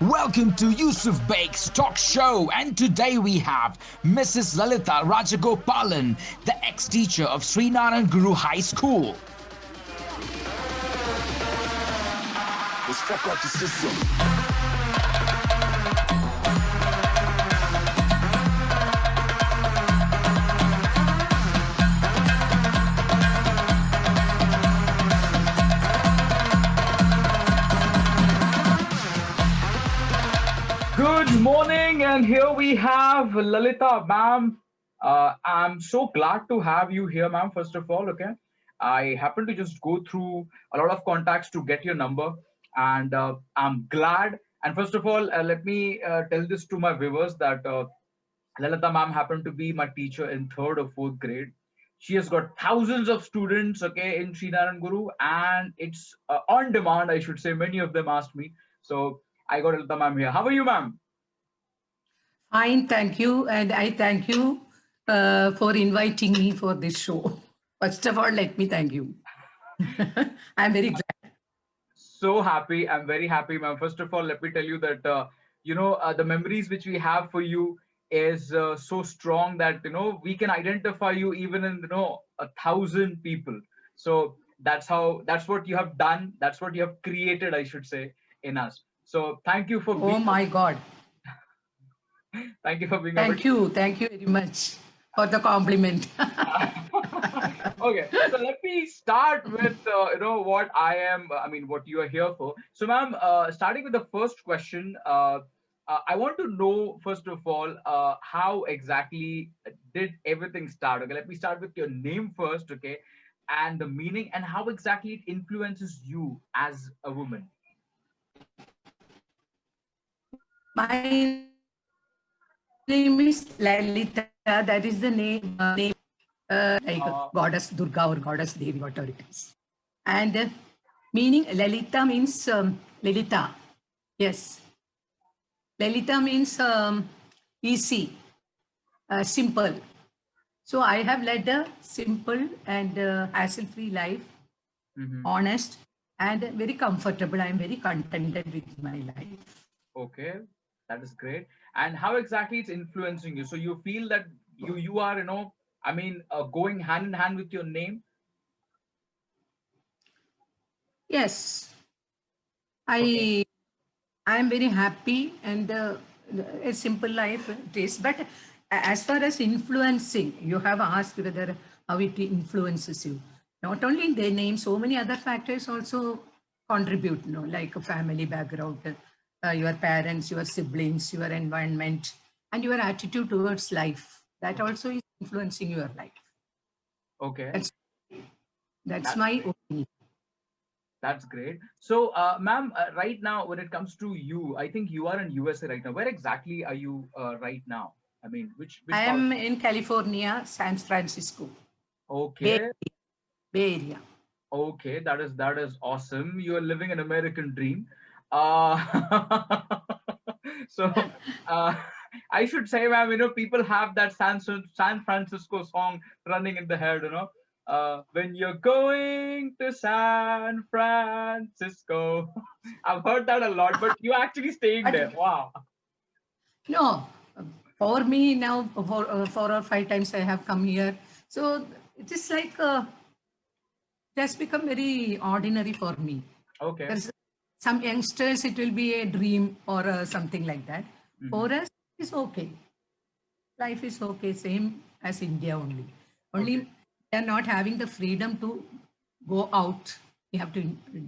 Welcome to Yusuf Bake's talk show, and today we have Mrs. Lalita Rajagopalan, the ex-teacher of Srinaran Guru High School. Let's fuck up the system. Good morning, and here we have Lalita, ma'am. I'm so glad to have you here, ma'am. First of all, okay, I happen to just go through a lot of contacts to get your number, and I'm glad. And first of all, let me tell this to my viewers that Lalita, ma'am, happened to be my teacher in third or fourth grade. She has got thousands of students, okay, in Srinaran Guru, and it's on demand, I should say. Many of them asked me, so I got Lalita, ma'am, here. How are you, ma'am? Fine, thank you. And I thank you for inviting me for this show. First of all, let me thank you. I'm very glad. So happy. I'm very happy, ma'am. First of all, let me tell you that, the memories which we have for you is so strong that, we can identify you even in, 1,000 people. So that's what you have done. That's what you have created, I should say, in us. So thank you for Oh being, my God. thank you for being a Thank you. Thank you very much for the compliment. Okay, so let me start with what I am. I mean, what you are here for. So, ma'am, starting with the first question, I want to know first of all how exactly did everything start? Okay, let me start with your name first. Okay, and the meaning and how exactly it influences you as a woman. My name is Lalita. That is the name like Goddess Durga or Goddess Devi, whatever it is. And meaning Lalita means Lalita. Yes. Lalita means easy, simple. So I have led a simple and hassle-free life, Mhm. honest and very comfortable. I am very contented with my life. Okay, that is great. And how exactly it's influencing you? So you feel that you are, I mean, going hand in hand with your name. Yes, Okay. I I am very happy and a simple life it is. But as far as influencing, you have asked whether how it influences you. Not only the name, so many other factors also contribute. Like a family background, your parents, your siblings, your environment, and your attitude towards life. That Okay. also is influencing your life. Okay. That's that's That's my great. opinion. That's great. So, ma'am, right now, when it comes to you, I think you are in USA right now. Where exactly are you right now? I mean, which I part of? am in California, San Francisco, Bay, Okay. Bay Area. Okay, that is awesome. You are living an American dream. Uh, so uh, I should say, ma'am, people have that San Francisco song running in the head. When you're going to San Francisco. I've heard that a lot, but you actually staying But there. Wow. no, for me now, for 4 or 5 times I have come here. So it is like it has become very ordinary for me. Okay. There's some youngsters, it will be a dream or something like that. Hmm. For us, it's okay. Life is okay, same as India only. Only Okay. we are not having the freedom to go out. We have to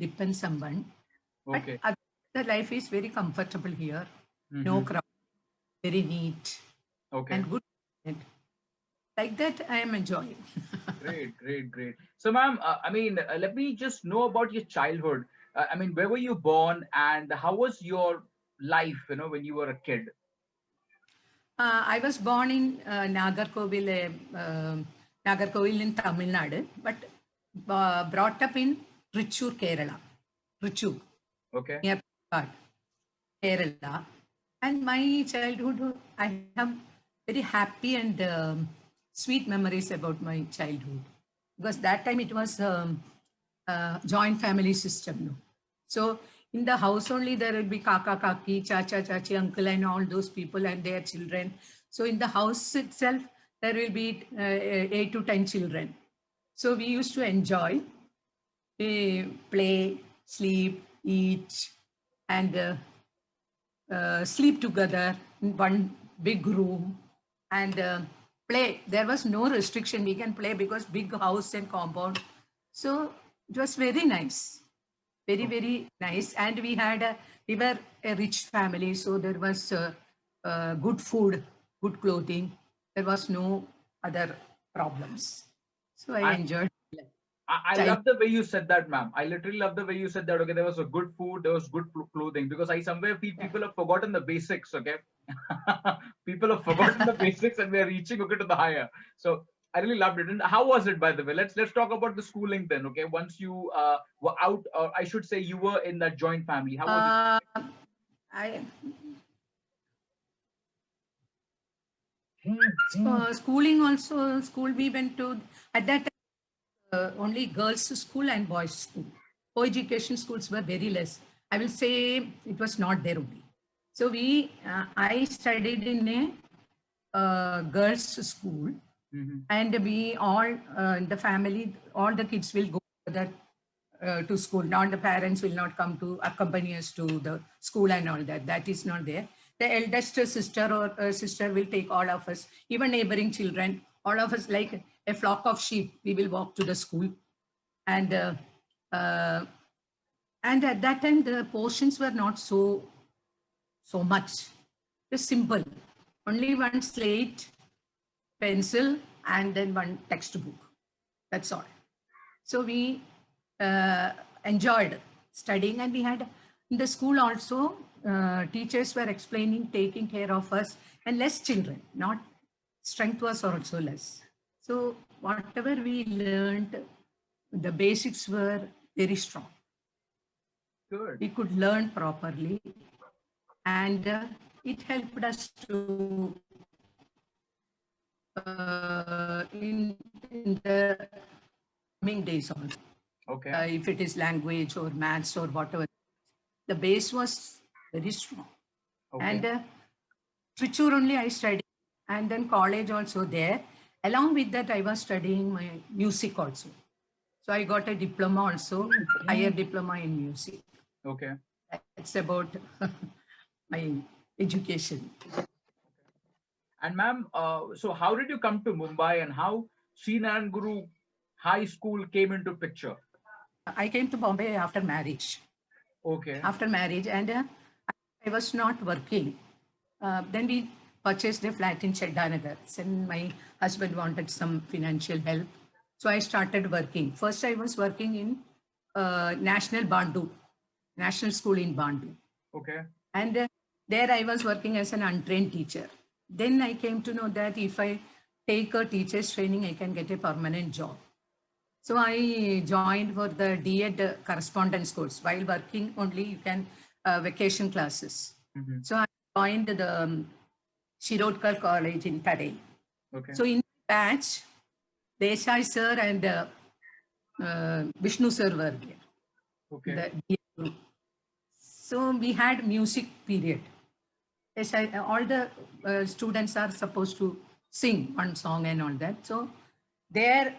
depend someone. But Okay. the life is very comfortable here. No Hmm. crowd, very neat Okay. and good. Like that, I am enjoying. Great, great, great. So, ma'am, I mean, let me just know about your childhood. I mean, where were you born, and how was your life? When you were a kid. I was born in Nagarkovil in Tamil Nadu, but brought up in Trichur, Kerala. Trichur, Okay. near Pad, Kerala. And my childhood, I have very happy and sweet memories about my childhood. Because that time it was joint family system. No? So in the house only there will be kaka, kaki, chacha, chachi, uncle, and all those people and their children. So in the house itself, there will be 8 to 10 children. So we used to enjoy, play, sleep, eat, and sleep together in one big room and play. There was no restriction. We can play because big house and compound. So it was very nice, very, very nice. And we were a rich family. So there was good food, good clothing. There was no other problems. So I enjoyed. I love the way you said that, ma'am. I literally love the way you said that. Okay, there was a good food, there was good clothing, because I somewhere feel people have forgotten the basics. Okay, people have forgotten the basics, and we are reaching okay to the higher. So I really loved it. And how was it, by the way? Let's talk about the schooling then. Okay, once you were out, or I should say, you were in that joint family. How was it? I schooling also, school we went to at that time, only girls school and boys school. Co-education schools were very less. I will say it was not there only. So I studied in a girls school, and we all in the family, all the kids will go together to school. Not the parents will not come to accompany us to the school and all that. That is not there. The eldest sister or sister will take all of us, even neighboring children, all of us like a flock of sheep. We will walk to the school, and at that time the portions were not so much. Just simple, only one slate, pencil, and then one textbook. That's all. So we enjoyed studying, and we had in the school also teachers were explaining, taking care of us, and less children. Not strength was also less. So whatever we learned, the basics were very strong. Good. We could learn properly, and it helped us to in the coming days also. Okay. If it is language or maths or whatever, the base was very strong. Okay. And Trichure only I studied, and then college also there. Along with that, I was studying my music also. So I got a diploma also, higher diploma in music. Okay. That's about my education. And ma'am, so how did you come to Mumbai, and how Sri Narayan Guru High School came into picture? I came to Bombay after marriage. Okay. After marriage, and I was not working. Then we purchased a flat in Cheddanagar, and my husband wanted some financial help. So I started working. First, I was working in National School in Bandu. Okay. And there I was working as an untrained teacher. Then I came to know that if I take a teacher's training, I can get a permanent job. So I joined for the D.Ed correspondence course. While working only, you can vacation classes. So I joined the Shirodkar College in Padel. Okay. So in batch, Desai sir and Vishnu sir were there. Okay. The D.Ed group. So we had music period. Yes, all the students are supposed to sing one song and all that. So there,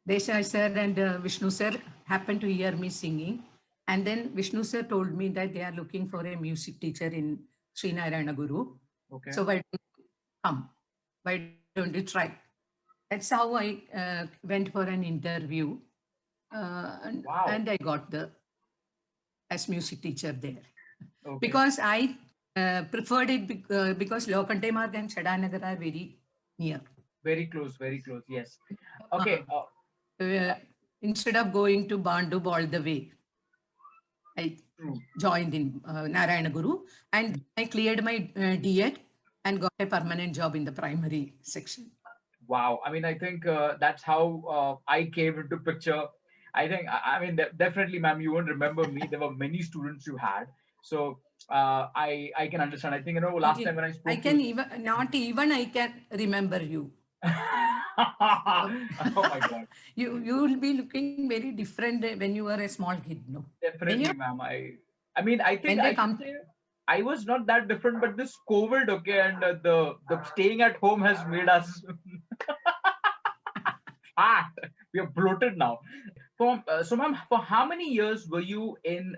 Desai sir and Vishnu sir happened to hear me singing. And then Vishnu sir told me that they are looking for a music teacher in Sri Narayana Guru. Okay. So why don't you come? Why don't you try? That's how I went for an interview. Wow. And I got as music teacher there. Okay. Because I preferred it because Lokante Marg and Cheddanagar are very near. Very close, yes. Okay. Instead of going to Bandu all the way, I joined in Narayana Guru, and I cleared my D.Ed and got a permanent job in the primary section. Wow. I mean, I think that's how I came into picture. I think, I mean, definitely, ma'am, you won't remember me. There were many students you had. So I can understand. I think, last time when I spoke I can even, not even I can remember you. Oh my God. You will be looking very different when you are a small kid, no? When you Definitely, ma'am. I mean, I think when I they should come, say I was not that different, but this COVID, okay, and the staying at home has made us fat. We are bloated now. So, ma'am, for how many years were you in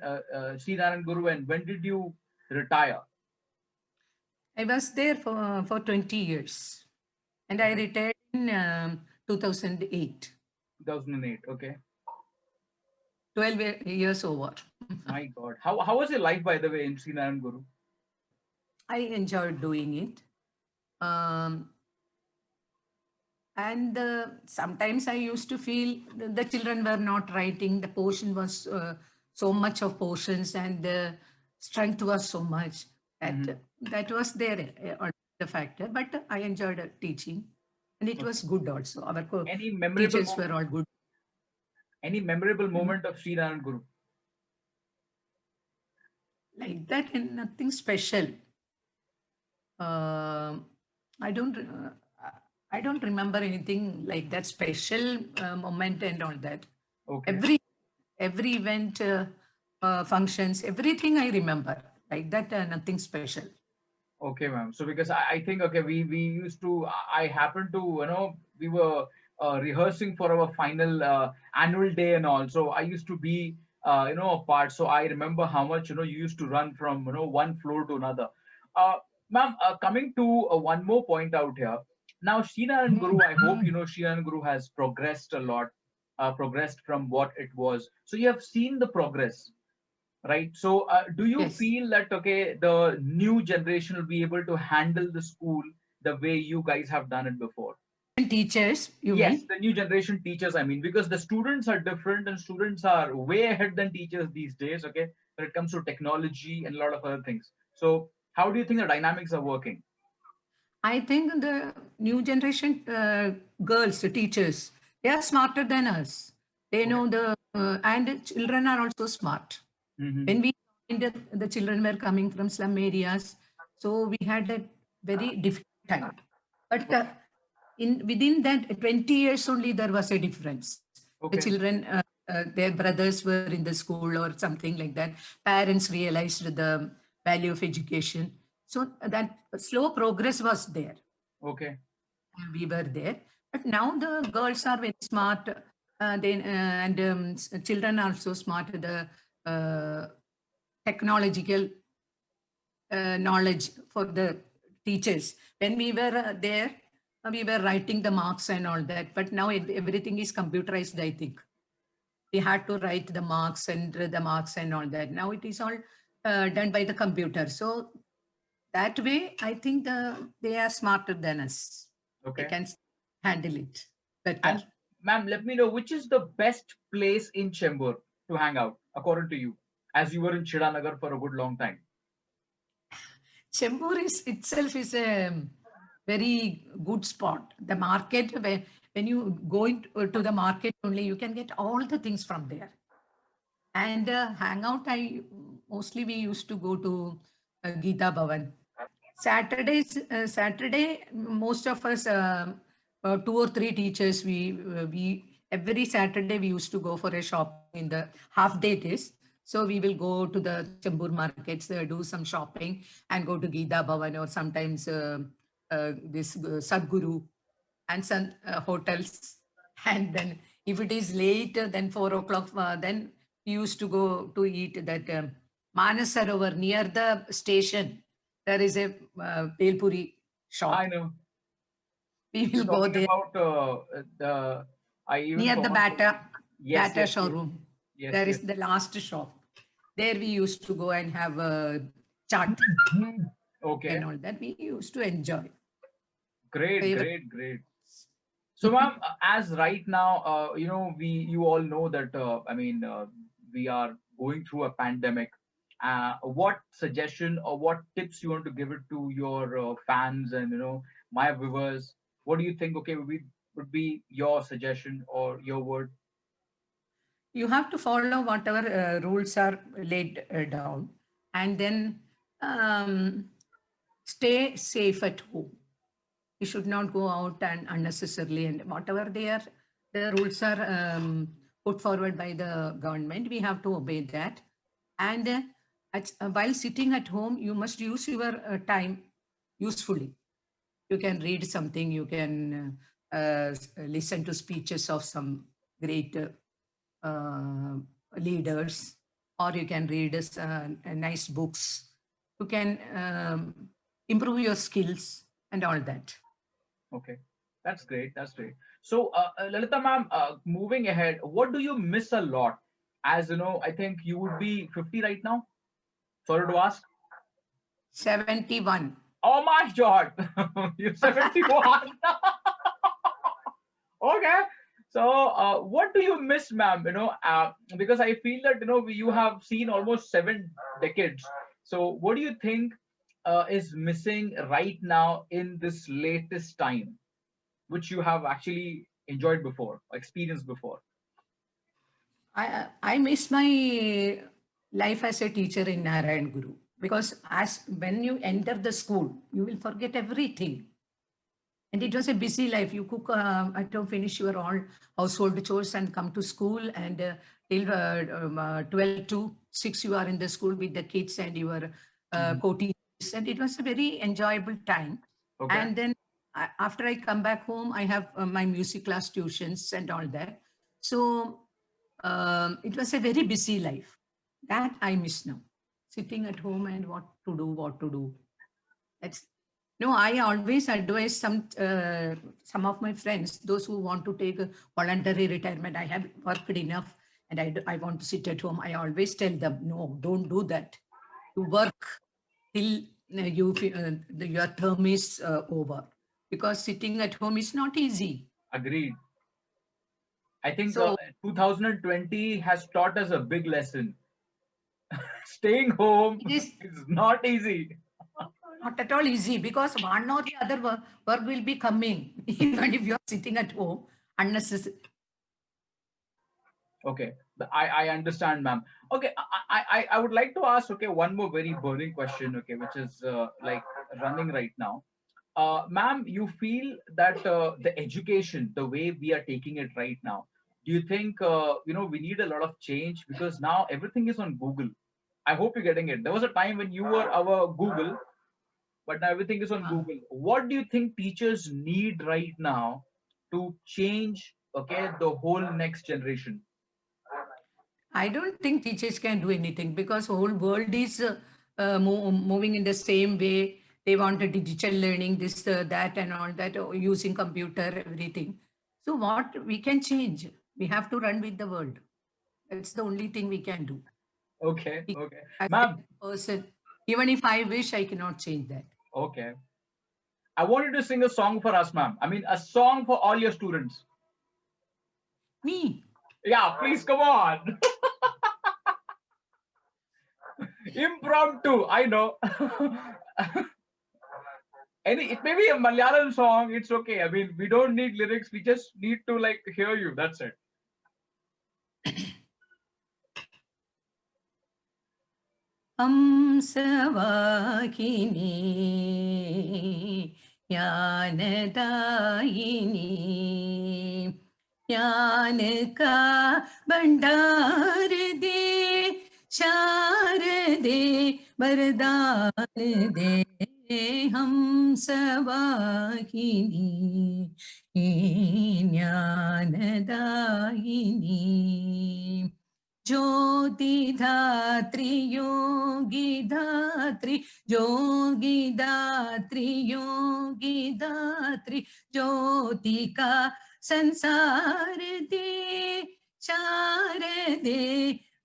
Sri Narayan Guru, and when did you retire? I was there for 20 years, and I Okay, retired in 2008. 2008. Okay. 12 years over. My God, how was your life, by the way, in Sri Narayan Guru? I enjoyed doing it. Um, and sometimes I used to feel the children were not writing. The portion was so much of portions, and the strength was so much that Hmm. that was there the factor. But I enjoyed teaching, and it was Okay. good also. Our Any memorable teachers were moment? all good. Any memorable Mhm. moment of Sri Narayan Guru? Like that, and nothing special. Um I don't. I don't remember anything like that special moment and all that. Okay. Every every event, functions, everything I remember. Like that, nothing special. Okay, ma'am. So because I think okay, we used to I happened to we were rehearsing for our final annual day and all. So I used to be a part. So I remember how much you used to run from one floor to another. Uh, ma'am, coming to one more point out here. Now, Sheena and Guru, I hope Sheena and Guru has progressed a lot, progressed from what it was. So you have seen the progress, right? So do you Yes. feel that okay, the new generation will be able to handle the school the way you guys have done it before? And teachers, you Yes, mean? the new generation teachers, I mean, because the students are different and students are way ahead than teachers these days, okay, when it comes to technology and a lot of other things. So how do you think the dynamics are working? I think the new generation girls, the teachers, they are smarter than us. They Okay. know and the children are also smart. Mm-hmm. When we joined, the children were coming from slum areas, so we had a very difficult time. But Okay. in within that 20 years only, there was a difference. The Okay. children, their brothers were in the school or something like that. Parents realized the value of education. So that slow progress was there. Okay. We were there. But now the girls are very smart. And children are so smart. The uh, technological knowledge for the teachers. When we were there, we were writing the marks and all that. But now everything is computerized, I think. We had to write the marks and the marks and all that. Now it is all done by the computer. So that way, I think they are smarter than us. They Okay. can handle it better. And ma'am, let me know which is the best place in Chembur to hang out, according to you, as you were in Chidanagar for a good long time. Chembur is itself is a very good spot. The market, when you go to the market only, you can get all the things from there. And hangout, mostly we used to go to Geeta Bhavan. Saturday, most of us, two or three teachers, we every Saturday we used to go for a shopping in the half day days. So we will go to the Chembur markets, do some shopping, and go to Geeta Bhavan or sometimes this Sadguru and some hotels. And then if it is late, then 4 o'clock, then we used to go to eat that Manas Sarovar near the station. There is a Belpuri I shop. know. We You're will go talking there about the. I even near the forgot. Yes, Bata yes, yes, showroom. yes, There yes. is the last shop. There we used to go and have a chat Okay, and all that. We used to enjoy. great, Favorite. great, great. So, ma'am, as right now, you all know that we are going through a pandemic. What suggestion or what tips you want to give it to your fans and my viewers? What do you think? Okay, would be your suggestion or your word? You have to follow whatever rules are laid down, and then um, stay safe at home. You should not go out and unnecessarily, and whatever the rules are put forward by the government, we have to obey that. And while sitting at home, you must use your time usefully. You can read something, you can listen to speeches of some great leaders, or you can read nice books. You can improve your skills and all that. Okay, that's great. That's great. So, Lalita ma'am, moving ahead, what do you miss a lot? As you know, I think you would be 50 right now. Sorry to ask. 71. Oh my God, you're 71. Okay. So, what do you miss, ma'am? Because I feel that you have seen almost 7 decades. So, what do you think is missing right now in this latest time, which you have actually enjoyed before, experienced before? I miss my life as a teacher in Narayan Guru, because as when you enter the school, you will forget everything. And it was a busy life. You cook at home, finish your all household chores, and come to school. And till 12 to 6, you are in the school with the kids and your Mhm. co-teachers. And it was a very enjoyable time. Okay. And then after I come back home, I have my music class tuitions and all that. So it was a very busy life. That I miss now. Sitting at home and what to do. That's no. I always advise some of my friends, those who want to take a voluntary retirement. I have worked enough, and I want to sit at home. I always tell them, no, don't do that. You work till your term is over, because sitting at home is not easy. Agreed. I think So 2020 has taught us a big lesson. Staying home it is is not easy. not at all easy, because one or the other work will be coming, even if you are sitting at home unnecessary. Okay, I understand, ma'am. Okay, I would like to ask, okay, one more very burning question, okay, which is like running right now. Ma'am, you feel that the education, the way we are taking it right now, do you think we need a lot of change, because now everything is on Google? I hope you're getting it. There was a time when you were our Google, but now everything is on Uh, Google. What do you think teachers need right now to change, okay, the whole next generation? I don't think teachers can do anything, because whole world is moving in the same way. They want a digital learning, this, that, and all that, using computer, everything. So what we can change? We have to run with the world. That's the only thing we can do. Okay, okay, As a ma'am. person, even if I wish, I cannot change that. Okay, I want you to sing a song for us, ma'am. I mean, a song for all your students. Me, Yeah, please come on. Impromptu, I know. It may be a Malayalam song. It's okay. I mean, we don't need lyrics. We just need to like hear you. That's it. हंसवाहिनी ज्ञानदायिनी ज्ञान का भंडार दे, शारदे वरदान दे, हम सवाहिनी ज्ञानदायिनी, ज्योति धात्री योगी धात्री, जोगी दात्री योगी दात्री, ज्योति का संसार दे, शारदे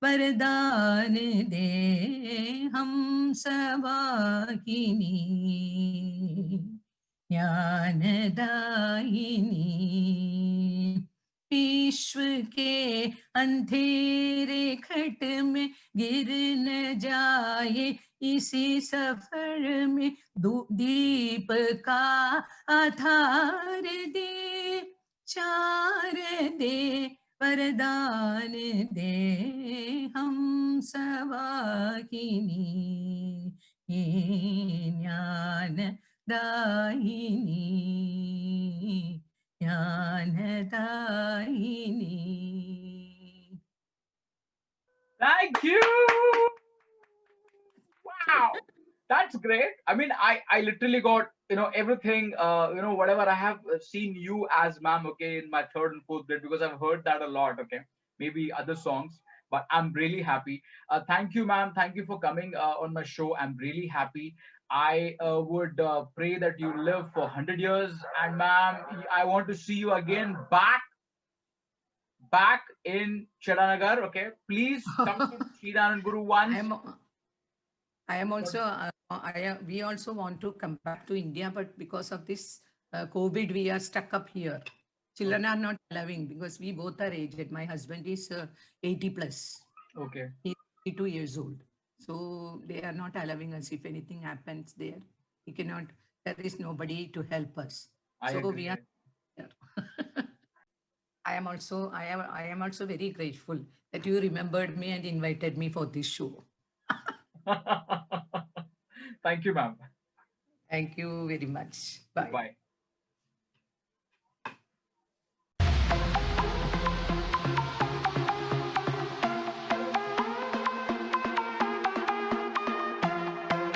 वरदान दे, हम सवाहिनी ज्ञानदायिनी, विश्व के अंधेरे खट में गिर न जाए, इसी सफर में दीप का आधार दे, चार दे वरदान दे, हम सवाहिनी ज्ञान Daini, Jnanadaini. Thank you. Wow, that's great. I mean, I literally got everything. Whatever I have seen you as, ma'am. Okay, in my third and fourth grade, because I've heard that a lot. Okay, maybe other songs, but I'm really happy. Thank you, ma'am. Thank you for coming on my show. I'm really happy. I would pray that you live for 100 years, and ma'am, I want to see you again back in Chiranagar. Okay, please come to Sri Guru I once. am I am also, we also want to come back to India, but because of this COVID, we are stuck up here. Children are not allowing because we both are aged. My husband is 80 plus. Okay. He's 82 years old. So they are not allowing us. If anything happens there, we cannot, there is nobody to help us. I So agree. we are here. I am also very grateful that you remembered me and invited me for this show. Thank you, ma'am. Thank you very much. Bye. Bye.